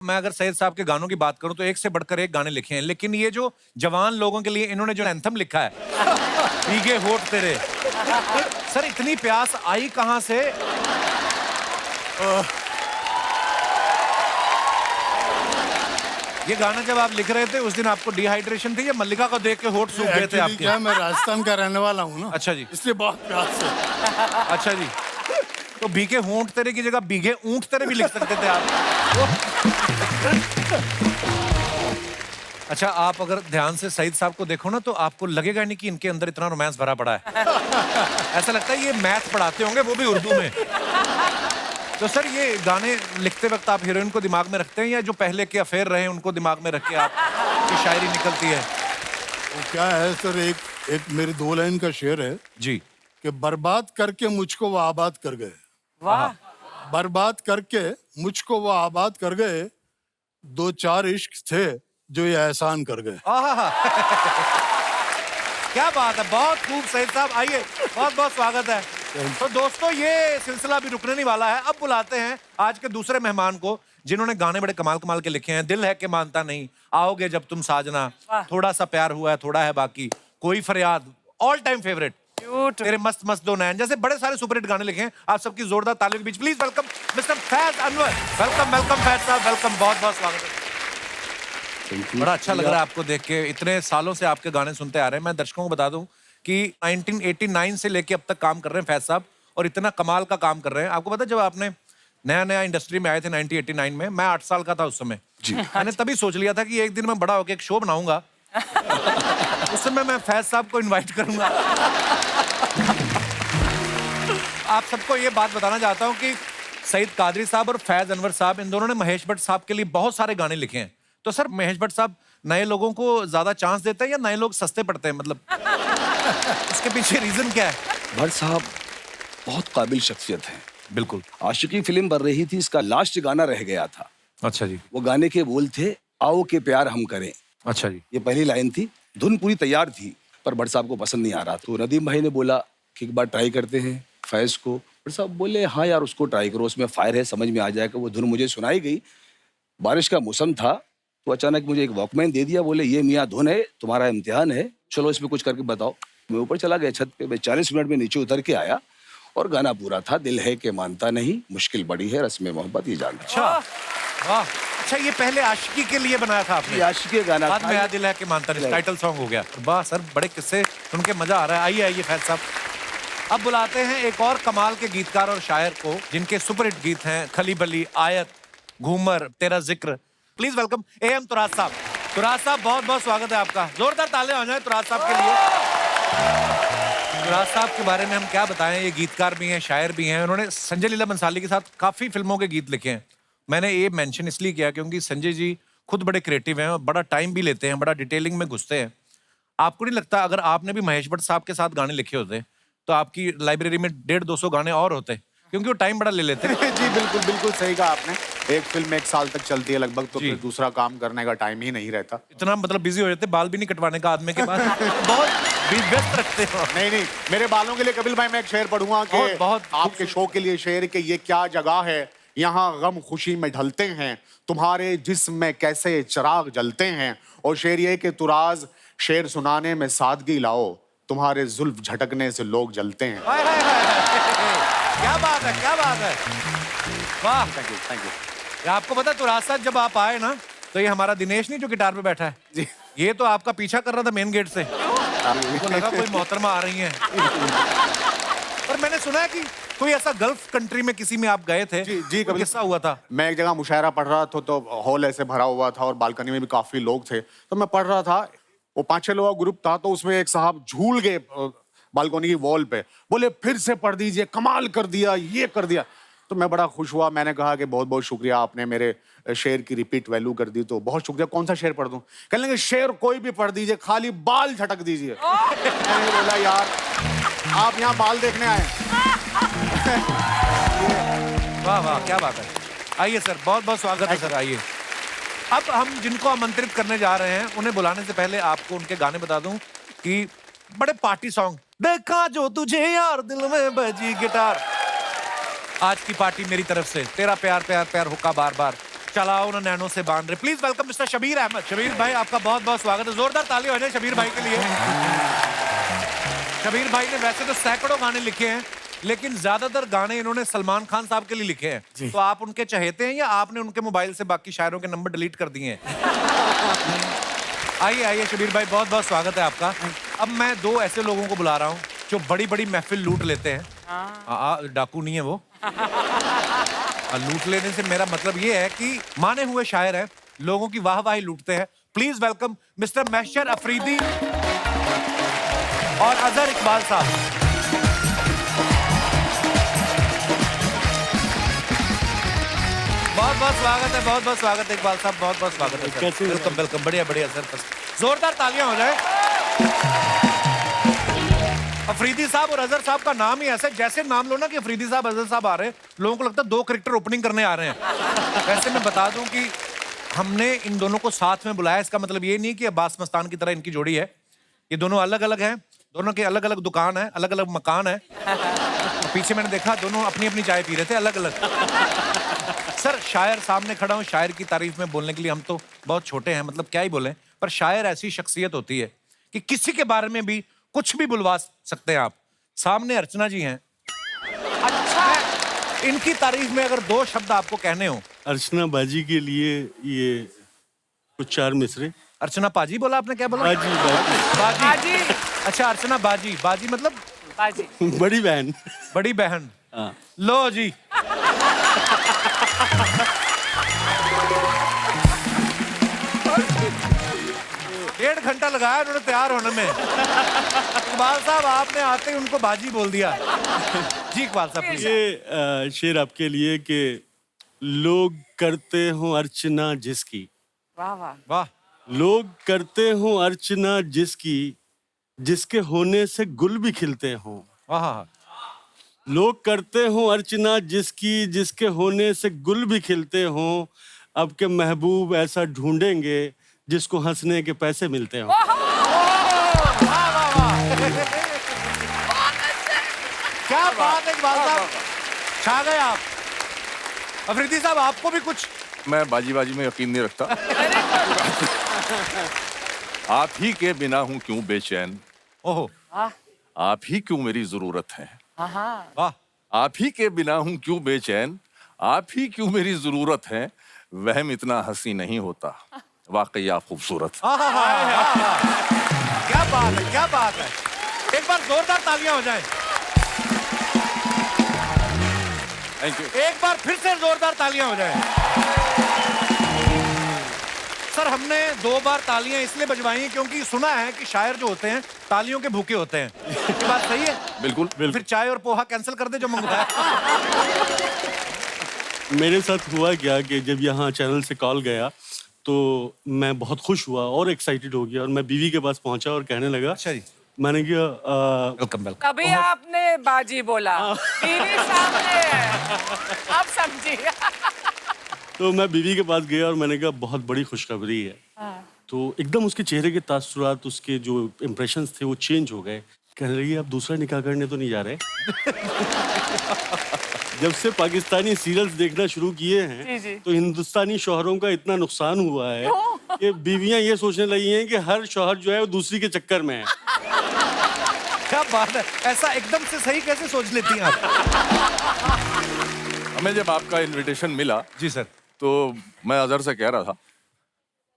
मैं अगर सैयद साहब के गानों की बात करूं तो एक से बढ़कर एक गाने लिखे हैं, लेकिन ये जो जवान लोगों के लिए इन्होंने जो एंथम लिखा है, भीगे होठ तेरे, सर इतनी प्यास आई कहां से? ये गाना जब आप लिख रहे थे उस दिन आपको डिहाइड्रेशन थी या मल्लिका को देख के होठ सूख गए थे आपके? क्या मैं राजस्थान का रहने वाला हूँ ना। अच्छा जी, इसलिए बहुत प्यास है। अच्छा जी, तो भीगे होंठ तेरे की जगह भीगे ऊंट तेरे भी लिख सकते थे आप। अच्छा, आप अगर ध्यान से सईद साहब को देखो ना तो आपको लगेगा नहीं कि इनके अंदर इतना रोमांस भरा पड़ा है। ऐसा लगता है ये मैथ पढ़ाते होंगे, वो भी उर्दू में। तो सर ये गाने लिखते वक्त आप हीरोइन को दिमाग में रखते हैं या जो पहले के अफेयर रहे उनको दिमाग में रख के आप की शायरी निकलती है? वो क्या है सर, एक मेरी 2 लाइन का शेर है जी, कि बर्बाद करके मुझको वो आबाद कर गए। वाह, बर्बाद करके मुझको वो आबाद कर गए, 2-4 इश्क थे जो ये एहसान कर गए। क्या बात है, बहुत खूब सईद साहब, आइए, बहुत बहुत स्वागत है। तो दोस्तों ये सिलसिला भी रुकने नहीं वाला है। अब बुलाते हैं आज के दूसरे मेहमान को जिन्होंने गाने बड़े कमाल कमाल के लिखे हैं। दिल है कि मानता नहीं, आओगे जब तुम साजना, थोड़ा सा प्यार हुआ है थोड़ा है बाकी, कोई फरियाद, ऑल टाइम फेवरेट, तेरे मस्त मस्त दो नैन, जैसे बड़े सारे सुपरहिट गाने लिखे हैं। आप सबकी जोरदार तालियों के बीच please welcome mister Faiz Anwar. Welcome welcome Faiz साहब, वेलकम, बहुत बहुत स्वागत है। बड़ा अच्छा लग रहा है आपको देख के, इतने सालों से आपके गाने सुनते आ रहे हैं। मैं दर्शकों को बता दूं कि 1989 से लेके अब तक काम कर रहे हैं फैज साहब, और इतना कमाल का काम कर रहे हैं। आपको पता है जब आपने नया नया इंडस्ट्री में आए थे 1989 में, मैं 8 साल का था उस समय जी। मैंने तभी सोच लिया था कि एक दिन मैं बड़ा होकर एक शो बनाऊंगा, उस समय मैं फैज साहब को इन्वाइट करूंगा। आप सबको ये बात बताना चाहता हूँ कि सईद कादरी साहब और फैज अनवर साहब, इन दोनों ने महेश भट्ट साहब के लिए बहुत सारे गाने लिखे हैं। तो सर महेश भट्ट साहब नए लोगों को ज्यादा चांस देते हैं या नए लोग सस्ते पड़ते हैं, मतलब उसके पीछे रीजन क्या है? भट्ट साहब बहुत काबिल शख्सियत हैं। बिल्कुल। आशिकी फिल्म बन रही थी, इसका लास्ट गाना रह गया था। अच्छा जी। वो गाने के बोल थे, आओ के प्यार हम करें। अच्छा जी। ये पहली लाइन थी, धुन पूरी तैयार थी, पर भट्ट साहब को पसंद नहीं आ रहा। तो नदीम भाई ने बोला कि एक बार ट्राई करते हैं फैज को। भट्ट साहब बोले हाँ यार उसको ट्राई करो, उसमें फायर है, समझ में आ जाएगा। वो धुन मुझे सुनाई गई, बारिश का मौसम था, तो अचानक मुझे एक वॉकमैन दे दिया, बोले ये मियाँ धुन है, तुम्हारा इम्तिहान है, चलो इसमें कुछ करके बताओ। मैं ऊपर चला गया छत पे, मैं 40 मिनट में नीचे उतर के आया और गाना पूरा था, दिल है कि मानता नहीं, मुश्किल बड़ी है रस्म मोहब्बत ये जानता। अच्छा वाह, अच्छा ये पहले आशिकी के लिए बनाया था आपने? ये आशिकी गाना बाद में दिल है कि मानता नहीं टाइटल सॉन्ग हो गया। वाह सर, बड़े किस्से सुन के मजा आ रहा है। आइए आइए फैज साहब, अब बुलाते हैं एक और कमाल के गीतकार और शायर को जिनके सुपरहिट गीत हैं खली बली, आयत, घूमर, तेरा जिक्र। प्लीज वेलकम AM तुराज साहब। तुराज साहब बहुत बहुत स्वागत है आपका, जोरदार तालियां हो जाए तुराज साहब के लिए। तुराज साहब के बारे में हम क्या बताएं, ये गीतकार भी हैं, शायर भी हैं। उन्होंने संजय लीला बंसाली के साथ काफी फिल्मों के गीत लिखे हैं। मैंने ये मेंशन इसलिए किया क्योंकि संजय जी खुद बड़े क्रिएटिव हैं और बड़ा टाइम भी लेते हैं, बड़ा डिटेलिंग में घुसते हैं। आपको नहीं लगता अगर आपने भी महेश भट्ट साहब के साथ गाने लिखे होते तो आपकी लाइब्रेरी में 150-200 गाने और होते, क्योंकि वो टाइम बड़ा ले लेते हैं। जी बिल्कुल बिल्कुल सही कहा आपने। एक फिल्म 1 साल तक चलती है लगभग, तो फिर दूसरा काम करने का टाइम ही नहीं रहता। इतना मतलब बिजी हो जाते, बाल भी नहीं कटवाने का आदमी के पास। बहुत व्यस्त रखते हो। नहीं नहीं, मेरे बालों के लिए कपिल भाई मैं एक शेर पढ़ूंगा कि बहुत आपके शो के लिए शेर कि ये क्या जगह है, यहाँ गम खुशी में ढलते हैं, तुम्हारे जिस्म में कैसे चिराग जलते हैं। और शेर ये कि तुराज शेर सुनाने में सादगी लाओ, तुम्हारे जुल्फ झटकने से लोग जलते हैं। हाय हाय हाय, क्या बात है, क्या बात है, वाह। Thank you thank you. आपको पता तुराज साहब जब आप आए ना तो ये हमारा दिनेश नहीं जो गिटार पे बैठा है जी, ये तो आपका पीछा कर रहा था मेन गेट से। तो लगा कोई मोहतरमा आ रही है। पर मैंने सुना है कि कोई ऐसा गल्फ कंट्री में किसी में आप गए थे। जी जी, कभी किस्सा हुआ था। मैं एक जगह मुशायरा पढ़ रहा था, तो हॉल ऐसे भरा हुआ था और बालकनी में भी काफी लोग थे। तो मैं पढ़ रहा था, वो 5-6 लोगों का ग्रुप था, तो उसमें एक साहब झूल गए बालकनी की वॉल पे, बोले फिर से पढ़ दीजिए, कमाल कर दिया, ये कर दिया। तो मैं बड़ा खुश हुआ, मैंने कहा कि बहुत बहुत शुक्रिया, आपने मेरे शेर की रिपीट वैल्यू कर दी, तो बहुत शुक्रिया। कौन सा शेर पढ़ दूं? कहने लगे शेर कोई भी पढ़ दीजिए, खाली बाल झटक दीजिए। मैंने बोला यार आप यहाँ बाल देखने आए? वाह वाह, क्या बात है। आइए सर, बहुत बहुत स्वागत है सर, आइए। अब हम जिनको आमंत्रित करने जा रहे हैं उन्हें बुलाने से पहले आपको उनके गाने बता दूं कि बड़े पार्टी सॉन्ग, देखा जो तुझे यार दिल में बजी गिटार, आज की पार्टी मेरी तरफ से, तेरा प्यार प्यार प्यार हुक्का बार बार, चलाओ ना नैनो से बांध रहे। Please welcome mister Shabbir Ahmed. Shabbir भाई आपका बहुत बहुत स्वागत है। जोरदार ताली हो जाए शबीर भाई के लिए। शबीर भाई ने वैसे तो सैकड़ों गाने लिखे हैं, लेकिन ज्यादातर गाने इन्होंने सलमान खान साहब के लिए लिखे हैं। तो आप उनके चहेते हैं या आपने उनके मोबाइल से बाकी शायरों के नंबर डिलीट कर दिए हैं? आइए आइए शबीर भाई, बहुत बहुत स्वागत है आपका। अब मैं दो ऐसे लोगों को बुला रहा हूँ जो बड़ी बड़ी महफिल लूट लेते हैं। डाकू नहीं है वो। लूट लेने से मेरा मतलब ये है कि माने हुए शायर हैं, लोगों की वाहवाही लूटते हैं। प्लीज वेलकम मिस्टर महशर अफरीदी और अजहर इकबाल साहब। बहुत बहुत स्वागत है, बहुत बहुत स्वागत है इकबाल साहब, बहुत बहुत स्वागत है। कैसे हैं? वेलकम वेलकम, बढ़िया बढ़िया सर। जोरदार तालियां हो जाए। अफरीदी साहब और अजहर साहब का नाम ही ऐसा है, जैसे नाम लो ना कि अफरीदी साहब अजहर साहब आ रहे हैं, लोगों को लगता है दो क्रिकेटर ओपनिंग करने आ रहे हैं। वैसे मैं बता दूं कि हमने इन दोनों को साथ में बुलाया, इसका मतलब ये नहीं कि अब्बास मस्तान की तरह इनकी जोड़ी है। ये दोनों अलग अलग हैं, दोनों के अलग अलग दुकान है, अलग अलग मकान है। पीछे मैंने देखा दोनों अपनी अपनी चाय पी रहे थे अलग अलग। सर शायर सामने खड़ा हूँ, शायर की तारीफ में बोलने के लिए हम तो बहुत छोटे हैं, मतलब क्या ही बोलें, पर शायर ऐसी शख्सियत होती है कि किसी के बारे में भी कुछ भी बुलवा सकते हैं आप। सामने अर्चना जी हैं। अच्छा, इनकी तारीफ में अगर दो शब्द आपको कहने हो। अर्चना बाजी के लिए ये कुछ चार मिसरे। अर्चना पाजी बोला आपने, क्या बोला? बाजी बाजी बाजी। अच्छा अर्चना बाजी, बाजी मतलब बाजी। बड़ी बहन। बड़ी बहन। हाँ। लो जी। डेढ़ घंटा लगाया उन्होंने तैयार होने में। इकबाल साहब आपने आते ही उनको बाजी बोल दिया। जी इकबाल साहब प्लीज। ये शेर आपके लिए कि लोग करते हो अर्चना जिसकी, वाह वाह। वाह। लोग करते हो अर्चना जिसकी, जिसके होने से गुल भी खिलते हो। वाह। लोग करते हो अर्चना जिसकी, जिसके होने से गुल भी खिलते हो। अब के महबूब ऐसा ढूंढेंगे जिसको हंसने के पैसे मिलते हो। क्या बात है इकबाल साहब, छा गए आप। अफरीदी साहब आपको भी कुछ? मैं बाजी में यकीन नहीं रखता। आप ही के बिना हूं क्यों बेचैन, ओहो। आप ही क्यों मेरी जरूरत है। वाह। आप ही के बिना हूं क्यों बेचैन, आप ही क्यों मेरी जरूरत है। वहम इतना हंसी नहीं होता, वाकई आप खूबसूरत। क्या बात है, क्या बात है। एक बार जोरदार तालियां हो जाएं। Thank you. एक बार फिर से जोरदार तालियां हो जाएं। सर हमने दो बार तालियां इसलिए बजवाई क्योंकि सुना है कि शायर जो होते हैं तालियों के भूखे होते हैं। ये बात सही है? बिल्कुल। फिर चाय और पोहा कैंसिल कर दे जो मंगवाया। मेरे साथ हुआ क्या कि जब यहाँ चैनल से कॉल गया तो मैं बहुत खुश हुआ और एक्साइटेड हो गया और मैं बीवी के पास पहुंचा और कहने लगा। अच्छा जी। मैंने कहा वेलकम वेलकम। कभी आपने बाजी बोला, बीवी सामने है, आप समझिए। तो मैं बीवी के पास गया और मैंने कहा बहुत बड़ी खुशखबरी है। तो एकदम उसके चेहरे के तासुरात, उसके जो इम्प्रेशंस थे वो चेंज हो गए। कहने लगी आप दूसरा निकाह करने तो नहीं जा रहे? जब से पाकिस्तानी सीरियल्स देखना शुरू किए जी, हैं जी। तो हिंदुस्तानी शौहरों का इतना नुकसान हुआ है कि बीवियां ये सोचने लगी हैं कि हर शौहर जो है वो दूसरी के चक्कर में है। क्या बात है, ऐसा एकदम से सही कैसे सोच लेती हैं आप? हमें जब आपका इनविटेशन मिला जी सर। तो मैं अजहर से कह रहा था,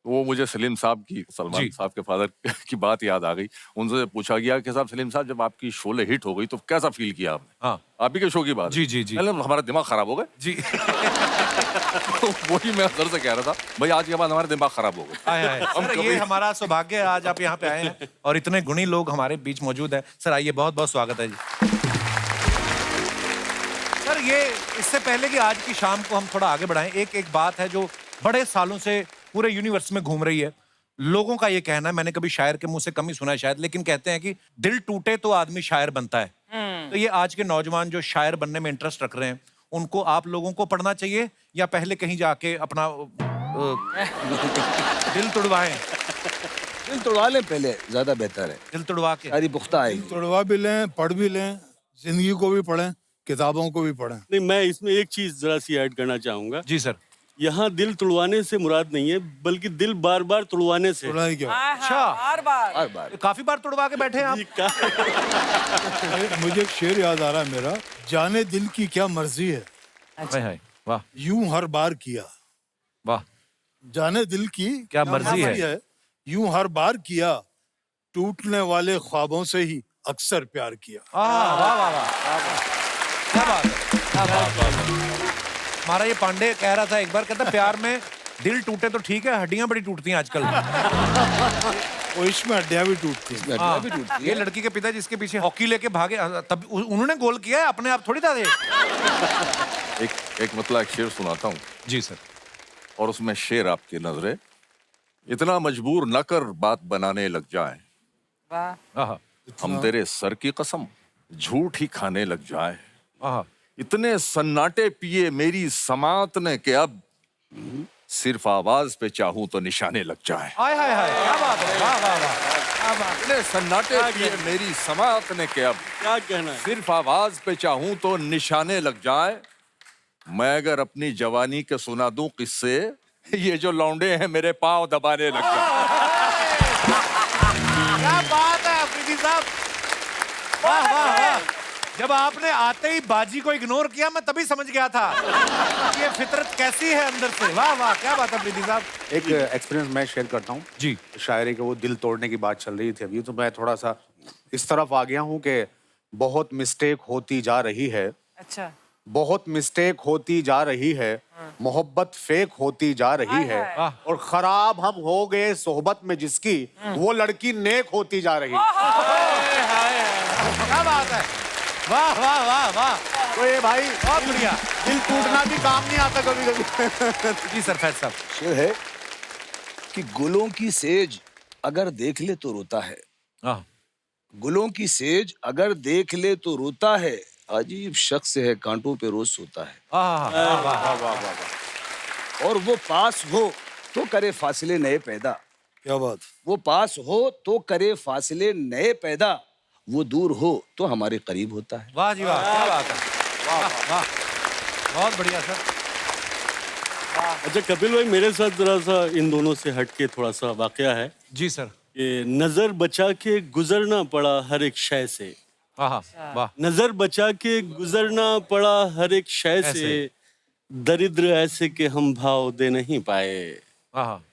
वो मुझे सलीम साहब की, सलमान जी। साहब के फादर की बात याद आ गई। उनसे पूछा गया कि साहब सलीम साहब जब आपकी शोले हिट हो गई तो कैसा फील किया आपने? हाँ। आप ही के शो की बात है। जी, जी, जी। मतलब हमारा दिमाग खराब हो गए। जी। तो वही मैं अजहर से कह रहा था, भाई आज के बाद हमारे दिमाग खराब हो गए। आए आए। सर ये हमारा सौभाग्य है, आज आप यहाँ पे आए हैं और इतने गुणी लोग हमारे बीच मौजूद हैं। सर आइए, बहुत बहुत स्वागत है जी। सर ये इससे पहले कि आज की शाम को हम थोड़ा आगे बढ़ाएं, एक बात है जो बड़े सालों से पूरे यूनिवर्स में घूम रही है। लोगों का ये कहना है, मैंने कभी शायर के मुंह से कम ही सुना है शायद, लेकिन कहते हैं कि दिल टूटे तो आदमी शायर बनता है। तो ये आज के नौजवान जो शायर बनने में इंटरेस्ट रख रहे हैं, उनको आप लोगों को पढ़ना चाहिए या पहले कहीं जाके अपना दिल तुड़वाएं? दिल तोड़वा लें पहले, ज्यादा बेहतर है। दिल तुड़वा के सारी पुख्ता आएगी। तोड़वा भी लें, पढ़ भी लें, जिंदगी को भी पढ़ें, किताबों को भी पढ़ें। नहीं, मैं इसमें एक चीज जरा सी ऐड करना चाहूंगा। जी सर। यहाँ दिल तुड़वाने से मुराद नहीं है, बल्कि दिल बार बार तुड़वाने से। सुनाई क्या? अच्छा। बार बार हर बार काफी बार तुड़वा के बैठे हैं आप। जी, का- मुझे एक शेर याद आ रहा है मेरा, जाने दिल की क्या मर्जी है, हाय हाय, वाह यूं हर बार किया। वाह, जाने दिल की क्या मर्जी है। यूं हर बार किया, टूटने वाले ख्वाबों से ही अक्सर प्यार किया। वाह वाह वाह वाह, क्या बात है, क्या बात है। हमारा ये पांडे कह रहा था एक बार, कहता प्यार में दिल टूटे तो ठीक है, हड्डियां बड़ी टूटती हैं आजकल। वो इसमें हड्डियां भी टूटती हैं। हाँ, भी टूटती ये लड़की के पिता जिसके पीछे हॉकी लेके भागे, तब उन्होंने गोल किया है, अपने आप थोड़ी था ये। एक मतलब एक शेर सुनाता हूँ, जी सर। और उसमें शेर आपकी नजरे, इतना मजबूर न कर बात बनाने लग जाए, वाह आहा, हम तेरे सर की कसम झूठ ही खाने लग जाए, आहा, इतने सन्नाटे पिए मेरी समात ने कि अब सिर्फ आवाज पे चाहूं तो निशाने लग जाए। हाय हाय हाय, क्या बात है, वाह वाह वाह। इतने सन्नाटे पिए मेरी समात ने कि अब क्या कहना है? सिर्फ आवाज पे चाहूं तो निशाने लग जाए। मैं अगर अपनी जवानी के सुना दूं किस्से, ये जो लौंडे हैं मेरे पांव दबाने लग जाए। क्या बात है अफरीदी साहब, वाह वाह वाह। जब आपने आते ही बाजी को इग्नोर किया, मैं तभी समझ गया था कि ये फितरत कैसी है अंदर से। वाह वाह, क्या बात है अफरीदी साहब। एक एक्सपीरियंस मैं शेयर करता हूँ जी। शायरी के, वो दिल तोड़ने की बात चल रही थी अभी, तो मैं थोड़ा सा इस तरफ आ गया हूँ कि बहुत मिस्टेक होती जा रही है, अच्छा बहुत मिस्टेक होती जा रही है, मोहब्बत फेक होती जा रही हाय है, हाय। और खराब हम हो गए सोहबत में जिसकी, वो लड़की नेक होती जा रही है। क्या बात है, वाह वाह वाह वाह, तो ये भाई बहुत बढ़िया। दिल टूटना भी काम नहीं आता कभी कभी। जी सर, फैज साहब। शेर है कि गुलों की सेज अगर देख ले तो रोता है, हाँ, गुलों की सेज अगर देख ले तो रोता है, अजीब शख्स है कांटों पे रोज सोता है, वाह वाह वाह, और वो पास हो तो करे फासले नए पैदा, क्या बात? वो पास हो तो करे फासले नए पैदा, वो दूर हो तो हमारे करीब होता है। वाह जी वाह, क्या बात है, वाह वाह, बहुत बढ़िया सर। अच्छा कपिल भाई, मेरे साथ जरा सा इन दोनों से हट के थोड़ा सा वाकया है। जी सर। ये नजर बचा के गुजरना पड़ा हर एक शय से, हाँ वाह, नजर बचा के गुजरना पड़ा हर एक शय से, ऐसे। दरिद्र ऐसे कि हम भाव दे नहीं पाए, हाँ,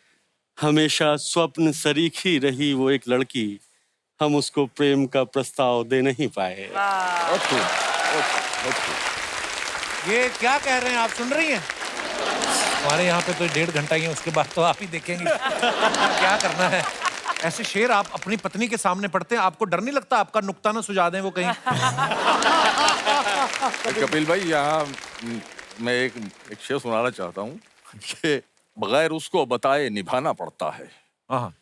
हमेशा स्वप्न सरीखी रही वो एक लड़की, हम उसको प्रेम का प्रस्ताव दे नहीं पाए। बहुत खूब, बहुत खूब। ये क्या कह रहे हैं आप, सुन रही हैं? हमारे यहाँ पे तो 1.5 घंटा ही है, उसके बाद तो आप ही देखेंगे क्या करना है। ऐसे शेर आप अपनी पत्नी के सामने पढ़ते हैं, आपको डर नहीं लगता आपका नुक्ता ना सुझा दें वो कहीं? कपिल भाई, यहाँ मैं एक शेर सुनाना चाहता हूँ कि बगैर उसको बताए निभाना पड़ता है, हाँ,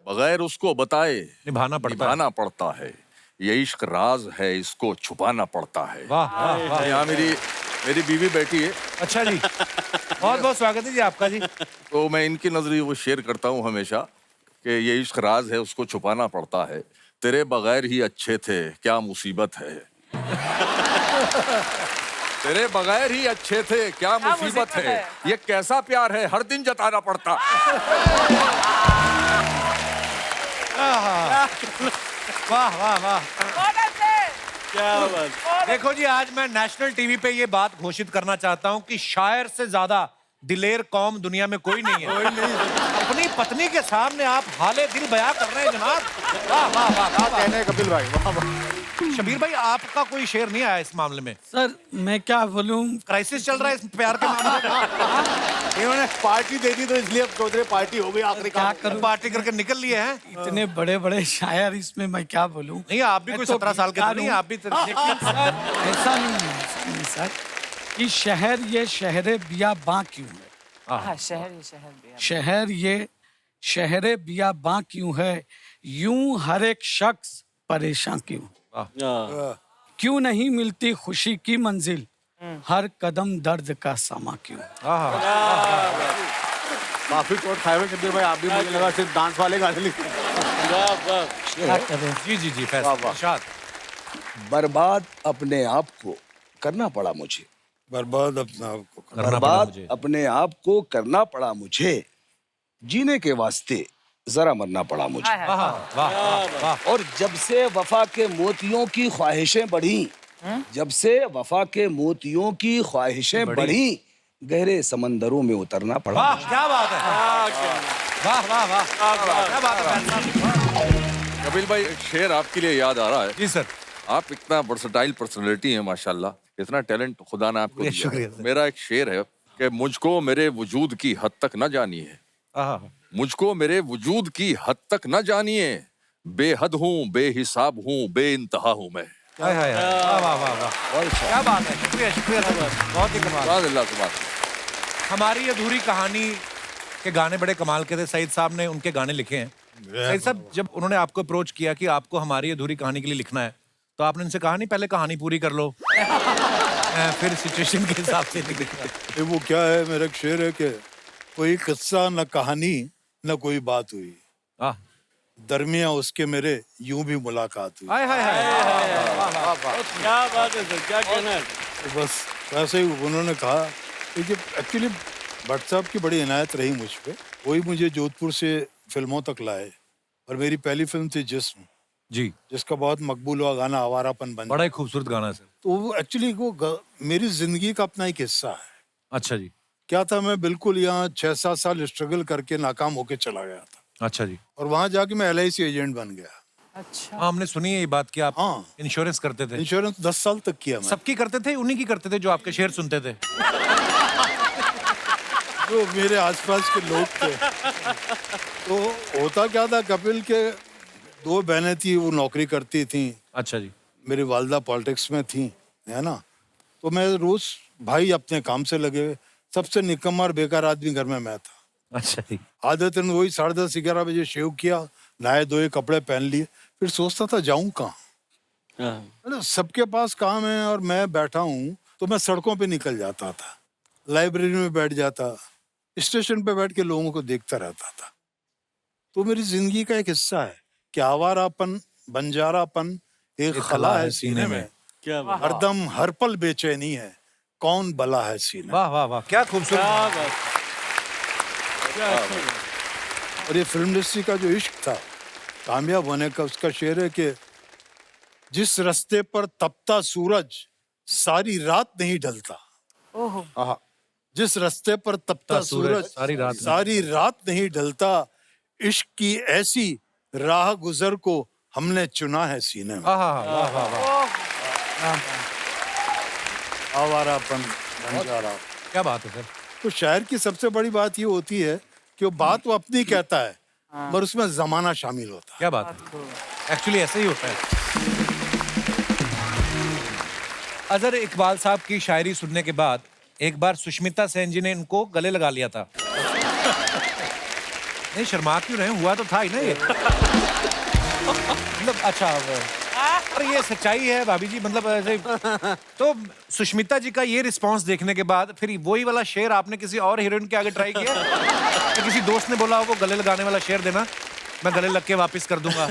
बगैर उसको बताए निभाना पड़ता है। निभाना पड़ता है, ये इश्क राज है इसको छुपाना पड़ता है। वाह वाह वाह, यहाँ मेरी बीवी बैठी है, अच्छा जी, बहुत बहुत स्वागत है जी आपका जी। तो मैं इनकी नजरिए वो शेयर करता हूँ हमेशा कि ये इश्क राज है उसको छुपाना पड़ता है, तेरे बगैर ही अच्छे थे क्या मुसीबत है, तेरे बगैर ही अच्छे थे क्या मुसीबत है, ये कैसा प्यार है हर दिन जताना पड़ता। वाह वाह वाह, बहुत अच्छे। क्या बात। देखो जी, आज मैं नेशनल टीवी पे ये बात घोषित करना चाहता हूँ कि शायर से ज्यादा दिलेर कौम दुनिया में कोई नहीं है। अपनी पत्नी के सामने आप हाले दिल बयां कर रहे हैं जनाब, वाह वाह वाह वाह वाह। कहने हैं कपिल भाई, वाह वाह। शबीर भाई, आपका कोई शेर नहीं आया इस मामले में? सर मैं क्या बोलूं, क्राइसिस चल रहा है इस प्यार के मामले में? इन्होंने पार्टी दे दी तो इसलिए अब सोच रहे पार्टी हो गई आखिरी क्या काम। करूं, पार्टी करके निकल लिए हैं? इतने बड़े बड़े शायर, इसमें मैं क्या बोलूं। नहीं, आप भी कोई 17 साल के तो नहीं, आप भी लेकिन सर ऐसा नहीं सर कि शहर ये शहरे बियाबां क्यों है, हाँ, शहर ये शहर भी है। शहर ये शहरे बियाबां क्यों है, यूं हर एक शख्स परेशान क्यों, क्यों नहीं मिलती खुशी की मंजिल, हर कदम दर्द का सामा क्यों। काफी चोट खाए हुए कपिल भाई, आप भी, मुझे लगा सिर्फ डांस वाले गाने लिखे। क्या करें। जी जी जी, फैसल इरशाद। बर्बाद अपने आप को करना पड़ा मुझे, बर्बाद अपने आप को करना। करना पड़ा बर्बाद मुझे। अपने आप को करना पड़ा मुझे, जीने के वास्ते जरा मरना पड़ा मुझे। हाय, हाय। वाह वाह वाह। और जब से वफा के मोतियों की ख्वाहिशें बढ़ी, जब से वफा के मोतियों की ख्वाहिशें बढ़ी, गहरे समंदरों में उतरना पड़ा वाह मुझे। क्या बात है। वाह वाह वाह क्या बात है फैन साहब। कपिल भाई, एक शेर आपके लिए याद आ रहा है। जी सर। आप इतना वर्सटाइल पर्सनालिटी है माशाल्लाह, इतना टैलेंट खुदा ने आपको दिया शुक्रिया है। सर। मेरा एक शेर है कि मुझको मेरे वजूद की हद तक न जानिए, आहा। मुझको मेरे वजूद की हद तक न जानिए, बेहद हूँ, बेहिसाब हूँ, बेइंतहा हूँ मैं। हाय हाय हाय। वाह वाह वाह वाह क्या बात है। शुक्रिया शुक्रिया सर, बहुत ही कमाल। सुभान अल्लाह, सुभान अल्लाह। हमारी अधूरी कहानी के गाने बड़े कमाल के थे। सईद साहब ने उनके गाने लिखे हैं। सईद साहब, जब उन्होंने आपको अप्रोच किया कि आपको हमारी अधूरी कहानी के लिए लिखना है, तो आपने उनसे कहा नहीं पहले कहानी पूरी कर लो फिर सिचुएशन के हिसाब से लिखना। ये वो क्या है, मेरा एक शेर है कि कोई किस्सा न कहानी न कोई बात हुई, आह, दरमिया उसके मेरे यूं भी मुलाकात हुई। हाय हाय हाय। क्या बात है सर, क्या कहना है। तो बस वैसे ही उन्होंने कहा कि जब एक्चुअली भट्ट साहब की बड़ी इनायत रही मुझ पे, वही मुझे जोधपुर से फिल्मों तक लाए। और मेरी पहली फिल्म थी जिस्म, जी, जिसका बहुत मकबूल हुआ गाना आवारापन बन बड़ा ही खूबसूरत गाना है सर। तो वो एक्चुअली मेरी जिंदगी का अपना एक हिस्सा है। अच्छा जी। क्या था, मैं बिल्कुल यहाँ 6-7 साल स्ट्रगल करके नाकाम होके चला गया था, अच्छा जी। और वहां जाके मैं LIC एजेंट बन गया। अच्छा। हाँ, हमने सुनी है ये बात कि आप हाँ। इंश्योरेंस करते थे। इंश्योरेंस 10 साल तक किया मैं। सबकी करते थे, उन्हीं की करते थे जो आपके शेर सुनते थे। जो मेरे आसपास के लोग थे। तो होता क्या था, कपिल के 2 बहनें थी, वो नौकरी करती थी। अच्छा जी। मेरी वालदा पॉलिटिक्स में थी, है ना। तो मैं रोज भाई अपने काम से लगे हुए, सबसे निकम्मा और बेकार आदमी घर में मैं था। अच्छा जी। आदतन वही 10:30-11 बजे शेव किया, नहाए धोए कपड़े पहन लिए, फिर सोचता था जाऊं कहाँ। अरे सबके पास काम है और मैं बैठा हूँ, तो मैं सड़कों पे निकल जाता था, लाइब्रेरी में बैठ जाता, स्टेशन पे बैठ के लोगों को देखता रहता था। तो मेरी जिंदगी का एक हिस्सा है कि आवारापन, बंजारापन एक खला है सीने में, क्या बात। हरदम हर पल बेचैनी है, कौन बला है सीने में। वाह वाह वाह क्या खूबसूरत। क्या बात। क्या अच्छा। और ये फिल्म इंडस्ट्री का जो इश्क था कामयाब होने का, उसका शेर है कि जिस रास्ते पर तपता सूरज सारी रात नहीं ढलता, ओहो। जिस रास्ते पर तपता सूरज सारी रात नहीं ढलता, इश्क की ऐसी राह गुजर को हमने चुना है सीने में। वाह वाह वाह। आवारापन, बंजारा। क्या बात है सर। तो शायर की सबसे बड़ी बात ये होती है कि वो बात वो अपनी कहता है, पर उसमें जमाना शामिल होता है। क्या बात है। एक्चुअली ऐसे ही होता है। अजहर इकबाल साहब की शायरी सुनने के बाद एक बार सुष्मिता सेन जी ने इनको गले लगा लिया था। नहीं शर्मा क्यों रहे, हुआ तो था ही ना ये। मतलब अच्छा, और ये सच्चाई है भाभी जी, मतलब ऐसे। तो सुष्मिता जी का ये रिस्पांस देखने के बाद फिर वही वाला शेर आपने किसी और हीरोइन के आगे ट्राई किया? या किसी दोस्त ने बोला वो गले लगाने वाला शेर देना, मैं गले लग के वापस कर दूंगा?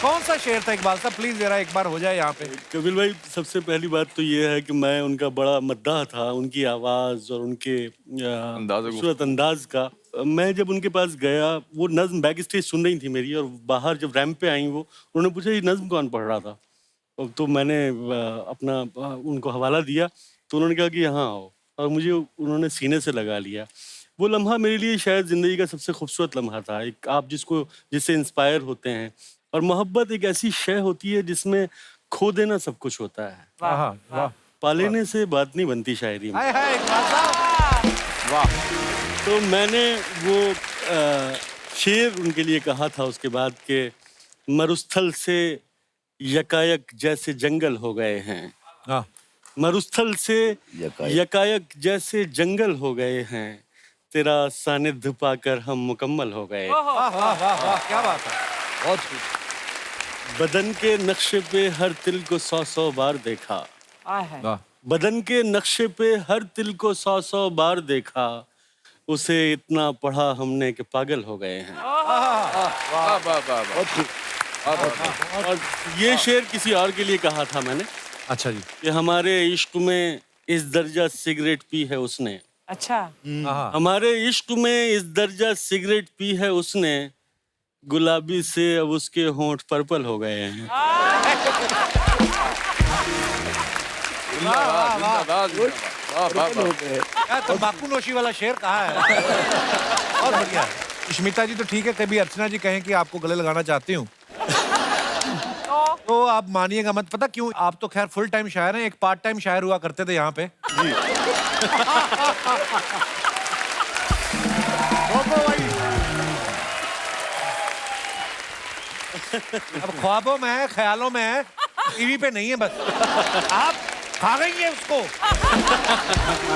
कौन सा शेर था इकबाल साहब, प्लीज जरा एक बार हो जाए यहाँ पे। कपिल भाई, सबसे पहली बात तो ये है कि मैं उनका बड़ा मद्दाह था, उनकी आवाज़ और उनके खूबसूरत अंदाज का। मैं जब उनके पास गया, वो नज्म बैक स्टेज सुन रही थी मेरी, और बाहर जब रैंप पे आई वो, उन्होंने पूछा ये नज्म कौन पढ़ रहा था। तो मैंने अपना उनको हवाला दिया, तो उन्होंने कहा कि यहाँ आओ, और मुझे उन्होंने सीने से लगा लिया। वो लम्हा मेरे लिए शायद ज़िंदगी का सबसे खूबसूरत लम्हा था। एक आप जिससे इंस्पायर होते हैं, और मोहब्बत एक ऐसी शय होती है जिसमें खो देना सब कुछ होता है। वाह वाह। पा लेने से बात नहीं बनती शायरी में। हाय हाय इकबाल साहब। वाह। तो मैंने वो शेर उनके लिए कहा था उसके बाद के, मरुस्थल से यकायक जैसे जंगल हो गए हैं, हाँ। मरुस्थल से यकायक जैसे जंगल हो गए हैं, तेरा सानिध्य पाकर हम मुकम्मल हो गए। वाह वाह वाह वाह क्या बात है। बहुत बदन के नक्शे पे हर तिल को 100-100 बार देखा, वाह। बदन के नक्शे पे हर तिल को 100-100 बार देखा, उसे इतना पढ़ा हमने कि पागल हो गए हैं। वाह वाह वाह वाह। और ये शेर किसी और के लिए कहा था मैंने, अच्छा जी। कि हमारे इश्क में इस दर्जा सिगरेट पी है उसने, अच्छा। हाँ। हमारे इश्क में इस दर्जा सिगरेट पी है उसने, गुलाबी से अब उसके होंठ पर्पल हो गए हैं। जिंदाबाद, जिंदाबाद, जिंदाबाद। वाह, वाह, वाह। यार तंबाकू नोशी वाला शेर कहाँ है? और बढ़िया। स्मिता जी तो ठीक है, कभी अर्चना जी कहें कि आपको गले लगाना चाहती हूँ तो आप मानिएगा मत। पता क्यों? आप तो खैर फुल टाइम शायर हैं, एक पार्ट टाइम शायर हुआ करते थे यहाँ पे। अब ख्वाबों में है, ख्यालों में है, टीवी पे नहीं है बस। आप खा गई है उसको।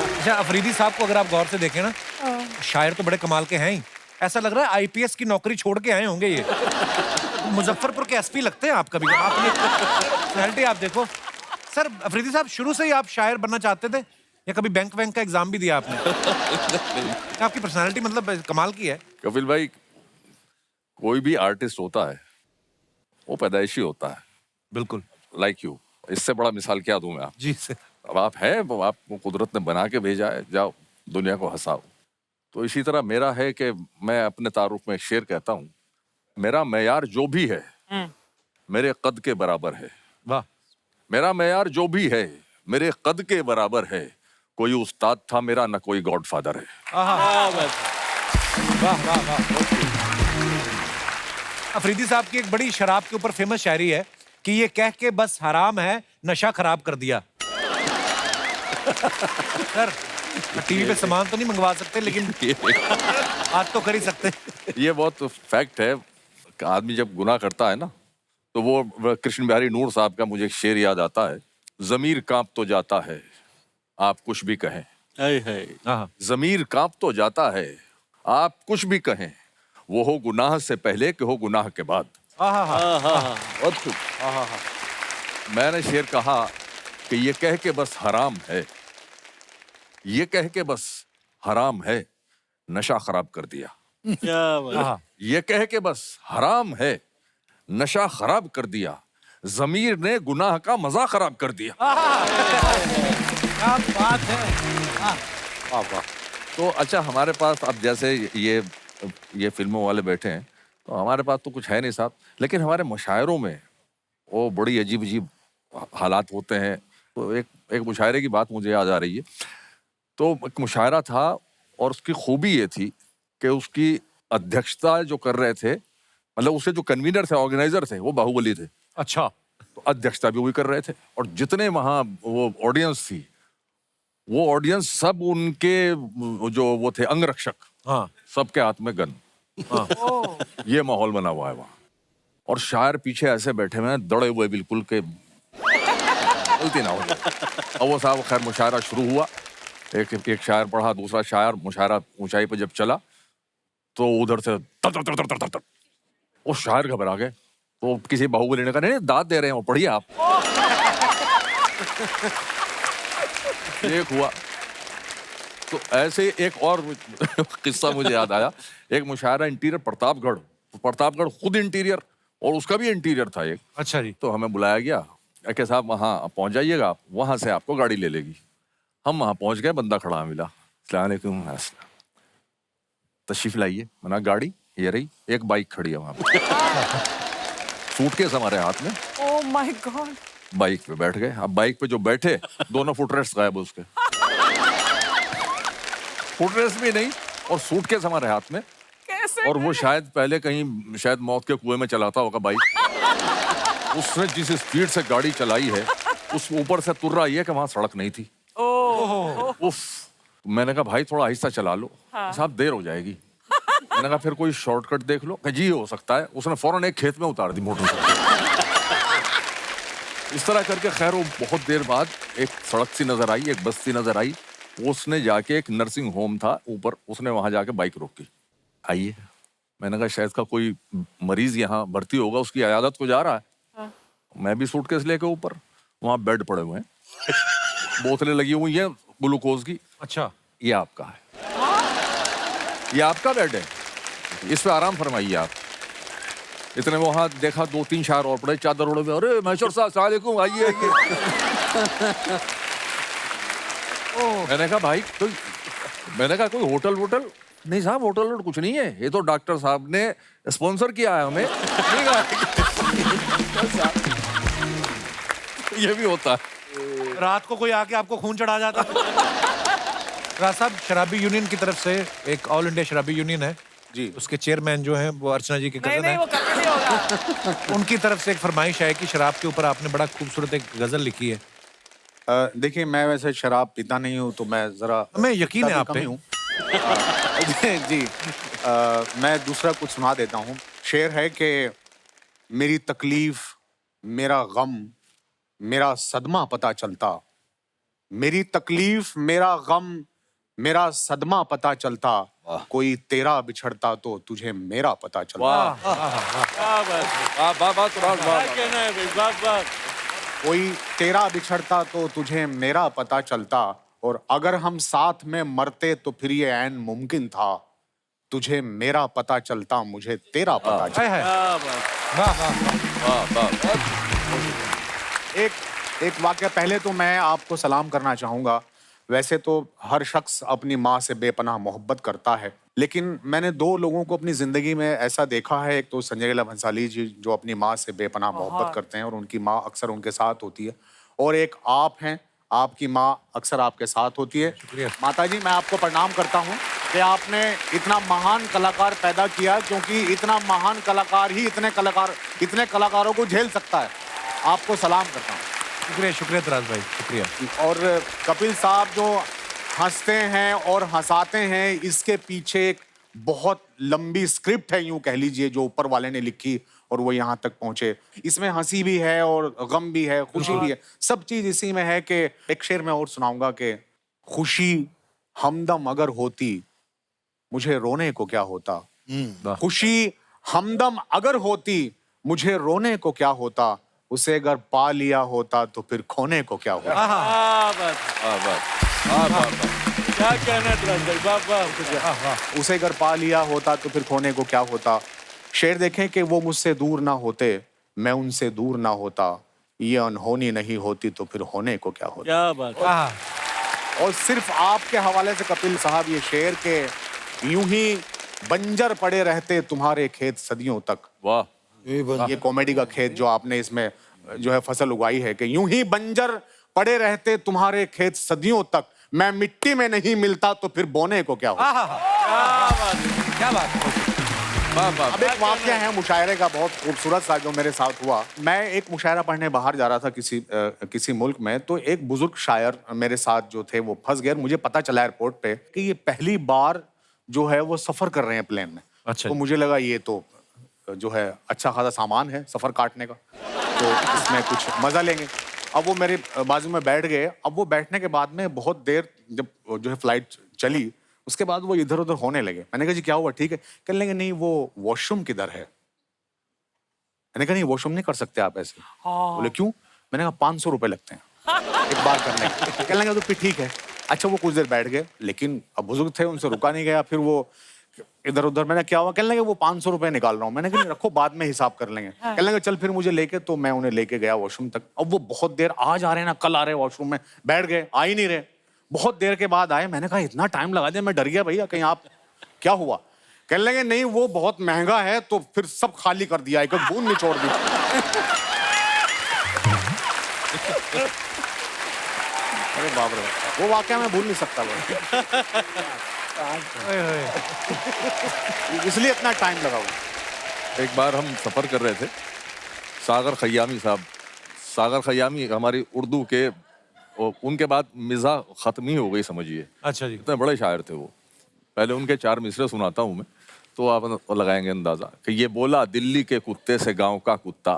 अच्छा, अफरीदी साहब को अगर आप गौर से देखें ना, शायर तो बड़े कमाल के हैं ही। ऐसा लग रहा है आईपीएस की नौकरी छोड़ के आए होंगे ये। मुजफ्फरपुर के एसपी लगते हैं आप कभी। आपने पर्सनैलिटी आप देखो। सर अफरीदी साहब, शुरू से ही आप शायर बनना चाहते थे या कभी बैंक वैंक का एग्जाम भी दिया आपने? आपकी पर्सनैलिटी मतलब कमाल की है। कपिल भाई, कोई भी आर्टिस्ट होता है वो पैदाइशी होता है, बिल्कुल। Like you. इससे बड़ा मिसाल क्या दूं मैं आप? जी सर। अब आप हैं, वो आपको कुदरत ने बना के भेजा है, जाओ दुनिया को हंसाओ। तो इसी तरह मेरा है कि मैं अपने तारुफ में एक शेर कहता हूँ, मेरा मेयार जो भी है मेरे कद के बराबर है। वाह। मेरा मेयार जो भी है मेरे कद के बराबर है, कोई उस्ताद था मेरा न कोई गॉडफादर है। वाह वाह वाह। अफरीदी साहब की एक बड़ी शराब के ऊपर फेमस शायरी है कि ये कह के बस हराम है, नशा खराब कर दिया। सर टीवी पे सामान तो नहीं मंगवा सकते, लेकिन आज तो कर ही सकते। ये बहुत फैक्ट है कि आदमी जब गुनाह करता है ना, तो वो कृष्ण बिहारी नूर साहब का मुझे एक शेर याद आता है, जमीर कांप तो जाता है आप कुछ भी कहें। हाय हाय। जमीर कांप तो जाता है आप कुछ भी कहें, वो हो गुनाह से पहले कि हो गुनाह के बाद। बहुत खूब। मैंने शेर कहा कि ये कह के बस हराम है, ये कह के बस हराम है, नशा खराब कर दिया। क्या बात। ये कह के बस हराम है, नशा खराब कर दिया, जमीर ने गुनाह का मजा खराब कर दिया। क्या बात है। वाह वाह। तो अच्छा, हमारे पास अब जैसे ये फिल्मों वाले बैठे हैं, तो हमारे पास तो कुछ है नहीं साहब, लेकिन हमारे मुशायरों में वो बड़ी अजीब अजीब हालात होते हैं। तो एक मुशायरे की बात मुझे याद आ रही है। तो एक मुशायरा था और उसकी खूबी ये थी कि उसकी अध्यक्षता जो कर रहे थे, मतलब उसके जो कन्वीनर थे, ऑर्गेनाइजर थे, वो बाहुबली थे। अच्छा। तो अध्यक्षता भी वही कर रहे थे, और जितने वहाँ वो ऑडियंस थी, वो ऑडियंस सब उनके जो वो थे अंगरक्षक, हाँ। सबके हाथ में गन। ये माहौल बना हुआ है वहाँ, और शायर पीछे ऐसे बैठे हुए हैं, दड़े हुए बिल्कुल के गलती ना हो। अब वो साहब खैर मुशायरा शुरू हुआ, एक शायर पढ़ा, दूसरा शायर, मुशायरा ऊंचाई पर जब चला तो उधर से तर तर तर तर तर तर, वो शायर घबरा गए। तो किसी बाहुबली ने कहा, नहीं दाद दे रहे हैं वो, पढ़िए आप। एक हुआ। तो ऐसे एक और किस्सा मुझे याद आया। एक मुशायरा इंटीरियर प्रतापगढ़ खुद इंटीरियर, और उसका भी इंटीरियर था एक। अच्छा जी। तो हमें बुलाया गया कि साहब वहाँ पहुँच जाइएगा आप, वहाँ से आपको गाड़ी ले लेगी। हम वहाँ पहुँच गए, बंदा खड़ा मिला, अस्सलाम वालेकुम, तशरीफ लाइए। मैंने गाड़ी ये रही, एक बाइक खड़ी है वहाँ पे, सूटकेस हमारे हाथ में। Oh my God. बाइक पे बैठ गए। अब बाइक पे जो बैठे, दोनों फुटरेस्ट गायब उसके, फुटरेस्ट भी नहीं, और सूटकेस हमारे हाथ में। कैसे? और वो शायद पहले कहीं शायद मौत के कुएं में चलाता होगा बाइक। उसने जिस स्पीड से गाड़ी चलाई है, उस ऊपर से तुर्रा ये कि वहां सड़क नहीं थी। उफ। मैंने कहा भाई थोड़ा आहिस्ता चला लो, साहब देर हो जाएगी। मैंने कहा फिर कोई शॉर्टकट देख लो। जी हो सकता है। उसने फौरन एक खेत में उतार दी मोटरसाइकिल। इस तरह करके खैर वो बहुत देर बाद एक सड़क सी नजर आई, एक बस्ती नजर आई। उसने जाके, एक नर्सिंग होम था ऊपर, उसने वहां जाके बाइक रोकी, आइए। मैंने कहा शायद का कोई मरीज यहाँ भर्ती होगा, उसकी अयादत को जा रहा है। मैं भी सूटकेस लेके ऊपर, वहां बेड पड़े हुए हैं, बोतलें लगी हुई हैं ग्लूकोज की। अच्छा। ये आपका है, ये आपका बेड है, इस पे आराम फरमाइए आप। इतने वहां देखा 2-3 शायर और पड़े चादर ओढ़े हुए, अरे मैशर साहब अस्सलाम वालेकुम, आइए आइए। मैंने कहा भाई कोई, मैंने कहा कोई होटल वोटल नहीं साहब, होटल वोटल कुछ नहीं है, ये तो डॉक्टर साहब ने स्पॉन्सर किया है हमें। नहीं कहा ये भी होता है। रात को कोई आके आपको खून चढ़ा जाता है। राज साहब, शराबी यूनियन की तरफ से, एक ऑल इंडिया शराबी यूनियन है जी। उसके चेयरमैन जो हैं वो अर्चना जी के नहीं कजन नहीं, हैं। वो कभी नहीं होगा। उनकी तरफ से एक फरमाइश है कि शराब के ऊपर आपने बड़ा खूबसूरत एक गजल लिखी है। देखिए, मैं वैसे शराब पीता नहीं हूँ, तो मैं जरा हमें यकीन है पीता आप कम पे। ही हूँ। जी, मैं दूसरा कुछ सुना देता हूँ। शेर है कि मेरी तकलीफ, मेरा गम, मेरा सदमा पता चलता। मेरी तकलीफ, मेरा गम, मेरा सदमा पता चलता। कोई तेरा बिछड़ता तो तुझे मेरा पता चलता। वाह क्या बात है, वाह वाह तो क्या कहना है भाई, वाह वाह। कोई तेरा बिछड़ता तो तुझे मेरा पता चलता, और अगर हम साथ में मरते तो फिर ये ऐन मुमकिन था। तुझे मेरा पता चलता, मुझे तेरा पता चलता। हाय हाय। क्या बात। वाह वाह वाह। वाह। एक वाक्य पहले तो मैं आपको सलाम करना चाहूँगा। वैसे तो हर शख्स अपनी माँ से बेपनाह मोहब्बत करता है, लेकिन मैंने दो लोगों को अपनी ज़िंदगी में ऐसा देखा है। एक तो संजय लीला भंसाली जी, जो अपनी माँ से बेपनाह मोहब्बत करते हैं और उनकी माँ अक्सर उनके साथ होती है, और एक आप हैं, आपकी माँ अक्सर आपके साथ होती है। माता जी, मैं आपको प्रणाम करता हूँ कि आपने इतना महान कलाकार पैदा किया, क्योंकि इतना महान कलाकार ही इतने कलाकारों को झेल सकता है। आपको सलाम करता हूँ। शुक्रिया शुक्रिया तराज भाई, शुक्रिया। और कपिल साहब जो हंसते हैं और हंसाते हैं, इसके पीछे एक बहुत लंबी स्क्रिप्ट है, यूं कह लीजिए, जो ऊपर वाले ने लिखी और वो यहाँ तक पहुंचे। इसमें हंसी भी है और गम भी है, खुशी भी है, सब चीज इसी में है। कि एक शेर मैं और सुनाऊंगा कि खुशी हमदम अगर होती, मुझे रोने को क्या होता। खुशी हमदम अगर होती, मुझे रोने को क्या होता। उसे अगर पा लिया होता तो फिर खोने को क्या होता। क्या बात है, वाह वाह। क्या कहना है तुराज भाई, वाह वाह। उसे अगर पा लिया होता तो फिर खोने को क्या होता। शेर देखें कि वो मुझसे दूर ना होते, मैं उनसे दूर ना होता। ये अनहोनी नहीं होती तो फिर होने को क्या होता। क्या बात है। और सिर्फ आपके हवाले से कपिल साहब ये शेर के, यूं ही बंजर पड़े रहते तुम्हारे खेत सदियों तक। वाह। ये कॉमेडी का खेत जो आपने इसमें जो है फसल उगाई है, कि यूं ही बंजर पड़े रहते तुम्हारे खेत सदियों तक, मैं मिट्टी में नहीं मिलता तो फिर बोने को क्या होता। क्या बात है। वाह वाह। अब एक वाक्य है मुशायरे का बहुत खूबसूरत सा, जो मेरे साथ हुआ। मैं एक मुशायरा पढ़ने बाहर जा रहा था किसी मुल्क में, तो एक बुजुर्ग शायर मेरे साथ जो थे वो फंस गए। मुझे पता चला एयरपोर्ट पे कि ये पहली बार जो है वो सफर कर रहे हैं प्लेन में। अच्छा। तो मुझे लगा ये तो जो है अच्छा खासा सामान है सफर काटने का, तो इसमें कुछ मजा लेंगे। अब वो मेरे बाजू में बैठ गए। अब वो बैठने के बाद में बहुत देर जब जो है फ्लाइट चली, उसके बाद वो इधर उधर होने लगे। मैंने कहा जी क्या हुआ, ठीक है? कहने लगे नहीं वो वॉशरूम किधर है। मैंने कहा नहीं वॉशरूम नहीं कर सकते आप ऐसे। बोले क्यों? मैंने कहा 500 रुपए लगते हैं एक बार करने के। कहने लगे तो फिर ठीक है। अच्छा वो कुछ देर बैठ गए, लेकिन अब बुजुर्ग थे उनसे रुका नहीं गया। फिर वो इधर उधर, मैंने क्या हुआ? कहने लगे वो 500 रुपए निकाल रहा हूँ। मैंने कहा रखो बाद में हिसाब कर लेंगे। कहने लगे चल फिर मुझे लेके, तो मैं उन्हें लेके गया वॉशरूम तक। अब वो बहुत देर आज आ रहे ना कल आ रहे वॉशरूम में, बैठ गए आ ही नहीं रहे। बहुत देर के बाद आए। मैंने कहा इतना टाइम लगा दिया, मैं डर गया भैया कहीं आप क्या हुआ। कहने लगे नहीं वो बहुत महंगा है, तो फिर सब खाली कर दिया, एक बूंद निचोड़ दी। अरे बाप रे, वो वाकया मैं भूल नहीं सकता इसलिए इतना टाइम लगा हुआ। एक बार हम सफ़र कर रहे थे, सागर खयामी साहब, सागर खयामी हमारी उर्दू के, उनके बाद मिज़ा ख़त्म ही हो गई समझिए। अच्छा जी। इतने बड़े शायर थे वो। पहले उनके 4 मिसरे सुनाता हूँ मैं, तो आप लगाएंगे अंदाज़ा कि ये बोला दिल्ली के कुत्ते से गांव का कुत्ता,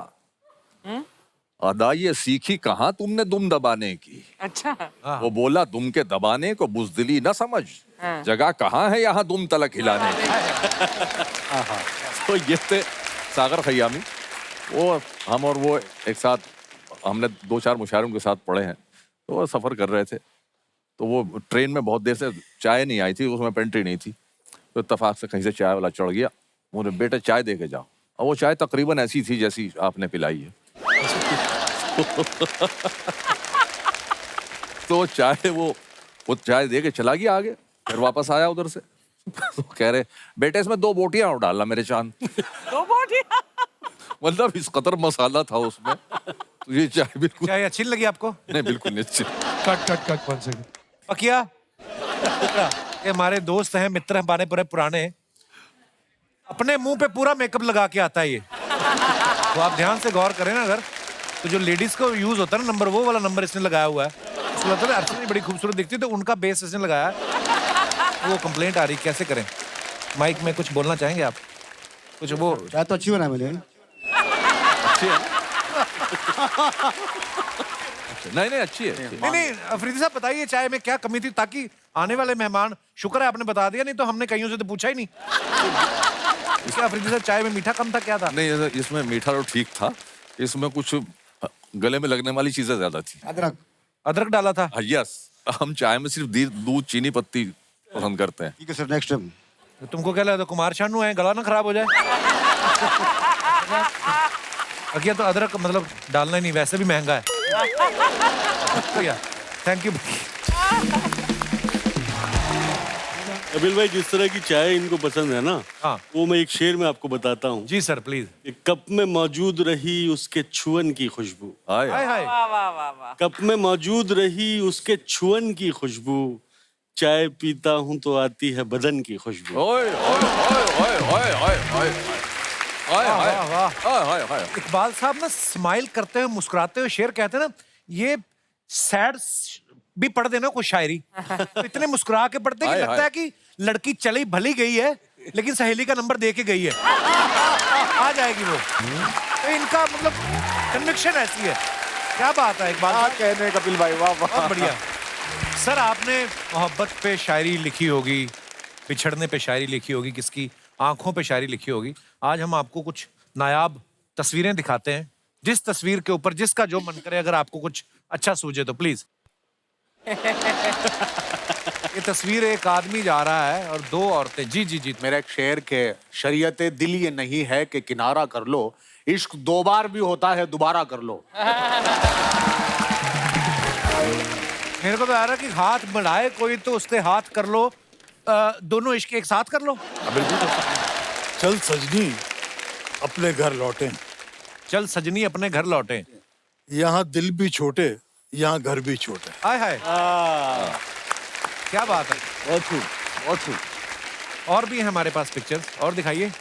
अदा ये सीखी कहाँ तुमने दुम दबाने की। अच्छा। वो बोला दुम के दबाने को बुज़दिली न समझ, जगह कहाँ है यहाँ दुम तलक हिलाने की। तो ये थे सागर खयामी। वो हम और वो एक साथ, हमने 2-4 मुशायरों के साथ पढ़े हैं। तो वो सफ़र कर रहे थे, तो वो ट्रेन में बहुत देर से चाय नहीं आई थी, उसमें पेंट्री नहीं थी। तो इत्तेफाक से कहीं से चाय वाला चढ़ गया, बोले बेटे चाय दे के जाओ। और वो चाय तकरीबन ऐसी थी जैसी आपने पिलाई है। तो चाय वो चाय दे के चला गया आगे, फिर वापस आया उधर से। तो कह रहे बेटे इसमें 2 बोटियां और डालना मेरे चांद। 2 बोटियां। मतलब इस कदर मसाला था उसमें, तो ये चाय बिल्कुल चाय अच्छी नहीं लगी आपको? नहीं, बिल्कुल नहीं अच्छी। Cut 1 second. पकिया, ये हमारे दोस्त हैं, मित्र हैं, हमारे पूरे पुराने। अपने मुंह पे पूरा मेकअप लगा के आता है ये, तो आप ध्यान से गौर करें ना अगर, तो जो लेडीज को यूज होता है ना नंबर, वो वाला नंबर इसने लगाया हुआ है। उसको लगता है अर्चना बड़ी खूबसूरत दिखती है, तो उनका बेस इसने लगाया है। वो कंप्लेंट आ रही, कैसे करें? माइक में कुछ बोलना चाहेंगे आप? कुछ वो चाय तो अच्छी बना मैंने। अच्छी है नहीं अच्छी है। नहीं, अफरीदी साहब बताइए चाय में क्या कमी थी, ताकि आने वाले मेहमान, शुक्र है आपने बता दिया, नहीं तो हमने कईयों से तो पूछा ही नहीं। इसका अफरीदी साहब चाय में मीठा कम था, क्या था? नहीं, इसमें मीठा तो ठीक था, इसमें कुछ गले में लगने वाली चीजें ज्यादा थी। अदरक डाला था? यस, हम चाय में सिर्फ दूध, चीनी पत्ती पसंद करते हैं। ठीक है सर, नेक्स्ट टाइम। तो तुमको क्या लगता, कुमार शानू है, गला ना खराब हो जाए? अकिया तो अदरक मतलब डालना ही नहीं, वैसे भी महंगा है। तो यार थैंक यू। अबिल भाई, जिस तरह की चाय इनको पसंद है ना, हाँ। वो मैं एक शेर में आपको बताता हूँ। जी सर प्लीज। एक कप में मौजूद रही उसके छुअन की खुशबू। हाय हाय। वाह वाह वाह वाह। कप में मौजूद रही उसके छुअन की खुशबू, चाय पीता हूँ तो आती है बदन की खुशबू। ओए ओए ओए ओए ओए ओए ओए वाह वाह। इकबाल साहब ना स्माइल करते हुए, मुस्कुराते हुए शेर कहते हैं ना, ये सैड भी पढ़ देना कोई शायरी, तो इतने मुस्कुरा के पढ़ते हैं कि लगता है कि लड़की चली भली गई है, लेकिन सहेली का नंबर दे के गई है, आ जाएगी वो। तो इनका मतलब कन्विक्शन ऐसी है। क्या बात है इकबाल साहब, कहने कपिल भाई, वाह वाह। बहुत बढ़िया। सर आपने मोहब्बत पे शायरी लिखी होगी, बिछड़ने पे शायरी लिखी होगी, किसकी आंखों पे शायरी लिखी होगी। आज हम आपको कुछ नायाब तस्वीरें दिखाते हैं, जिस तस्वीर के ऊपर जिसका जो मन करे, अगर आपको कुछ अच्छा सूझे तो प्लीज। ये तस्वीर, एक आदमी जा रहा है और 2 औरतें। जी जी जी। मेरा एक शेर के शरीयत दिल ये नहीं है कि किनारा कर लो, इश्क 2 बार भी होता है, दोबारा कर लो। मेरे को तो आ रहा है कि हाथ बढ़ाए कोई तो उसके हाथ कर लो, दोनों इश्क एक साथ कर लो। चल सजनी अपने घर लौटे, चल सजनी अपने घर लौटे। यहाँ दिल भी छोटे, यहाँ घर भी छोटे। हाय हाय, क्या बात है, बहुत खूब, बहुत खूब। और भी है हमारे पास पिक्चर्स, और दिखाइए।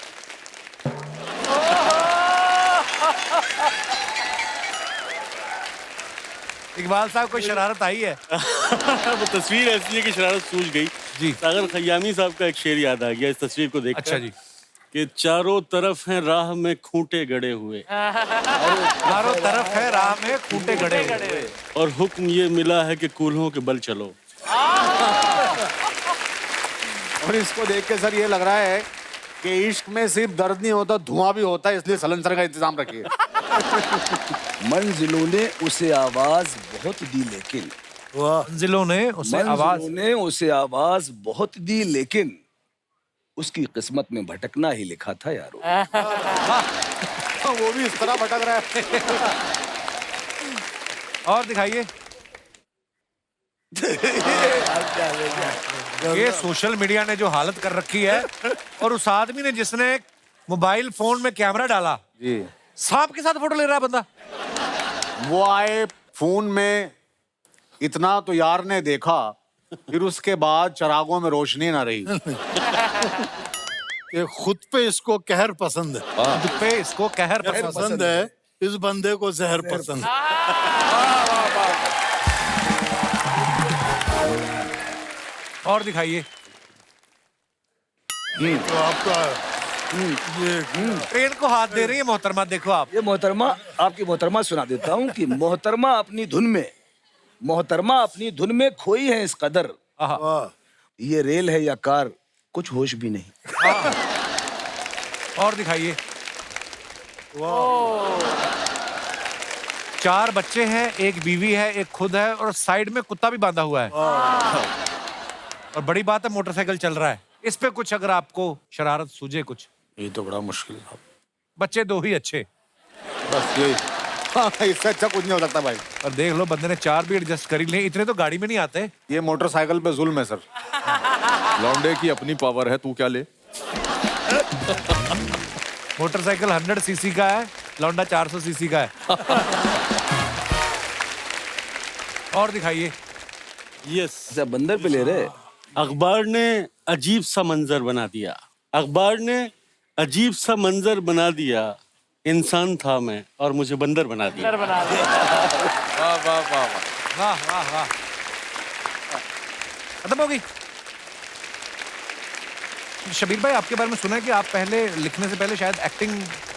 इकबाल साहब कोई शरारत आई है? वो तस्वीर ऐसी है कि शरारत सूझ गई। जी। सागर खयामी साहब का एक शेर याद आ गया इस तस्वीर को देखकर। अच्छा जी। कि चारों तरफ हैं राह में खूंटे गड़े हुए, चारों तरफ है राह में खूंटे गड़े हुए, और हुक्म ये मिला है कि कूल्हों के बल चलो। और इसको देख के सर ये लग रहा है कि इश्क में सिर्फ दर्द नहीं होता, धुआं भी होता है, इसलिए सलेंसर का इंतजाम रखिए। मंजिलों ने उसे आवाज बहुत दी, लेकिन मंजिलों ने उसे आवाज, मंजिलों ने उसे आवाज बहुत दी, लेकिन उसकी किस्मत में भटकना ही लिखा था यारो। वो भी इस तरह भटक रहा है। और दिखाइए। ये सोशल मीडिया ने जो हालत कर रखी है, और उस आदमी ने जिसने मोबाइल फोन में कैमरा डाला, जी, सांप के साथ फोटो ले रहा है बंदा। वो आए फोन में, इतना तो यार ने देखा, फिर उसके बाद चरागों में रोशनी ना रही। ये खुद पे इसको कहर पसंद है, खुद पे इसको कहर पसंद है, इस बंदे को जहर पसंद है। और दिखाइए। तो आपका ये ट्रेन को हाथ दे रही है मोहतरमा, देखो आप। ये मोहतरमा, आपकी मोहतरमा सुना देता हूँ कि मोहतरमा अपनी धुन में, मोहतरमा अपनी धुन में खोई है इस कदर, ये रेल है या कार कुछ होश भी नहीं। और दिखाइए। 4 बच्चे हैं, 1 बीवी है, 1 खुद है, और साइड में कुत्ता भी बांधा हुआ है। और बड़ी बात है मोटरसाइकिल चल रहा है। इस पे कुछ अगर आपको शरारत सूझे कुछ। ये तो बड़ा मुश्किल था। बच्चे 2 ही अच्छे। बस यही इससे अच्छा कुछ नहीं हो सकता भाई। और देख लो बंदे ने 4 भी एडजस्ट कर ही लिए, इतने तो गाड़ी में नहीं आते। ये मोटरसाइकिल पे जुल्म है सर। लौंडे की अपनी पावर है, तू क्या ले। मोटरसाइकिल 100 सीसी का है, लौंडा 400 सीसी का है। और दिखाइए। यस, अच्छा बंदर पे ले रहे। अखबार ने अजीब सा मंजर बना दिया, अखबार ने अजीब सा मंजर बना दिया, इंसान था मैं और मुझे बंदर बना दिया। वाह वाह वाह वाह। वाह वाह वाह, खत्म हो गई। शबीर भाई, आपके बारे में सुना है कि आप पहले लिखने से पहले शायद एक्टिंग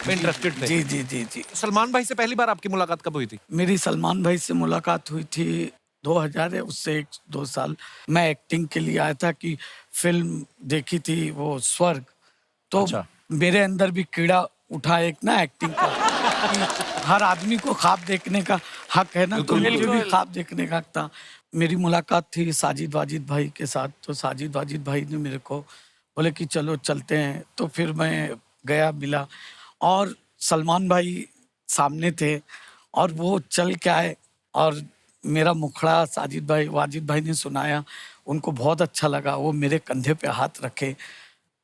में इंटरेस्टेड थे। जी जी जी जी। सलमान भाई से पहली बार आपकी मुलाकात कब हुई थी? मेरी सलमान भाई से मुलाकात हुई थी 2000 है, उससे 1-2 साल मैं एक्टिंग के लिए आया था कि फिल्म देखी थी वो स्वर्ग। तो अच्छा। मेरे अंदर भी कीड़ा उठा एक ना एक्टिंग का कि हर आदमी को ख्वाब देखने का हक है ना, तो मुझे भी ख्वाब देखने का हक था। मेरी मुलाकात थी साजिद वाजिद भाई के साथ, तो साजिद वाजिद भाई ने मेरे को बोले कि चलो चलते हैं, तो फिर मैं गया मिला और सलमान भाई सामने थे और वो चल के आए और मेरा मुखड़ा साजिद भाई वाजिद भाई ने सुनाया, उनको बहुत अच्छा लगा। वो मेरे कंधे पे हाथ रखे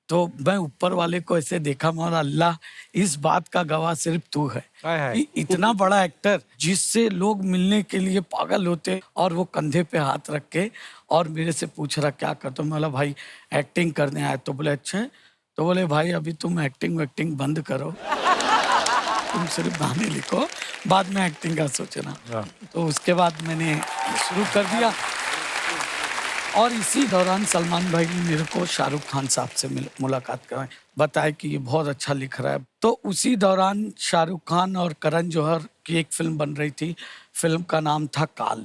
तो मैं ऊपर वाले को ऐसे देखा, मगर अल्लाह इस बात का गवाह सिर्फ तू है हाय हाय। कि इतना बड़ा एक्टर जिससे लोग मिलने के लिए पागल होते और वो कंधे पे हाथ रख के और मेरे से पूछ रहा क्या करता हूँ। बोला भाई एक्टिंग करने आया। तो बोले अच्छा है? तो बोले भाई अभी तुम एक्टिंग वैक्टिंग बंद करो, तुम सिर्फ गाने लिखो, बाद में एक्टिंग का सोचना। तो उसके बाद मैंने शुरू कर दिया और इसी दौरान सलमान भाई ने मेरे को शाहरुख खान साहब से मुलाकात कराई, बताया कि ये बहुत अच्छा लिख रहा है। तो उसी दौरान शाहरुख खान और करण जौहर की एक फिल्म बन रही थी, फिल्म का नाम था काल।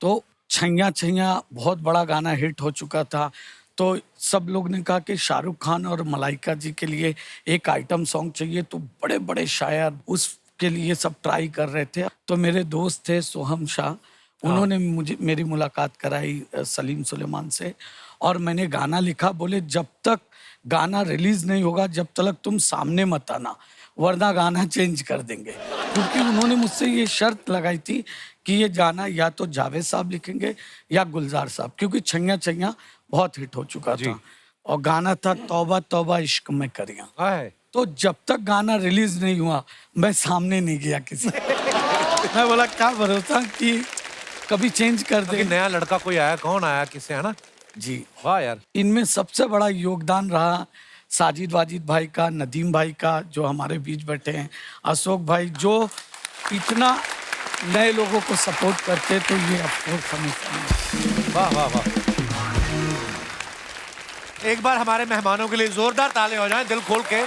तो छैया छैया बहुत बड़ा गाना हिट हो चुका था, तो सब लोग ने कहा कि शाहरुख खान और मलाइका जी के लिए एक आइटम सॉन्ग चाहिए। तो बड़े बड़े शायर उसके लिए सब ट्राई कर रहे थे। तो मेरे दोस्त थे सोहम शाह, उन्होंने मुझे मेरी मुलाकात कराई सलीम सुलेमान से और मैंने गाना लिखा। बोले जब तक गाना रिलीज नहीं होगा जब तक तुम सामने मत आना, वरना गाना चेंज कर देंगे। क्योंकि उन्होंने मुझसे ये शर्त लगाई थी कि ये गाना या तो जावेद साहब लिखेंगे या गुलजार साहब, क्योंकि छैया छैया बहुत हिट हो चुका था और गाना था तौबा तौबा इश्क में करिया। हाय। तो जब तक गाना रिलीज नहीं हुआ मैं सामने नहीं गया किसी मैं बोला क्या भरोसा कि कभी चेंज कर कि दे। नया लड़का कोई आया, कौन आया, किससे, है ना? जी वाह यार। इनमें सबसे बड़ा योगदान रहा साजिद वाजिद भाई का, नदीम भाई का जो हमारे बीच बैठे हैं, अशोक भाई जो इतना नए लोगों को सपोर्ट करते, तो ये अफसोस हमें। वाह वाह वाह। एक बार हमारे मेहमानों के लिए जोरदार ताले हो जाएं दिल खोल के।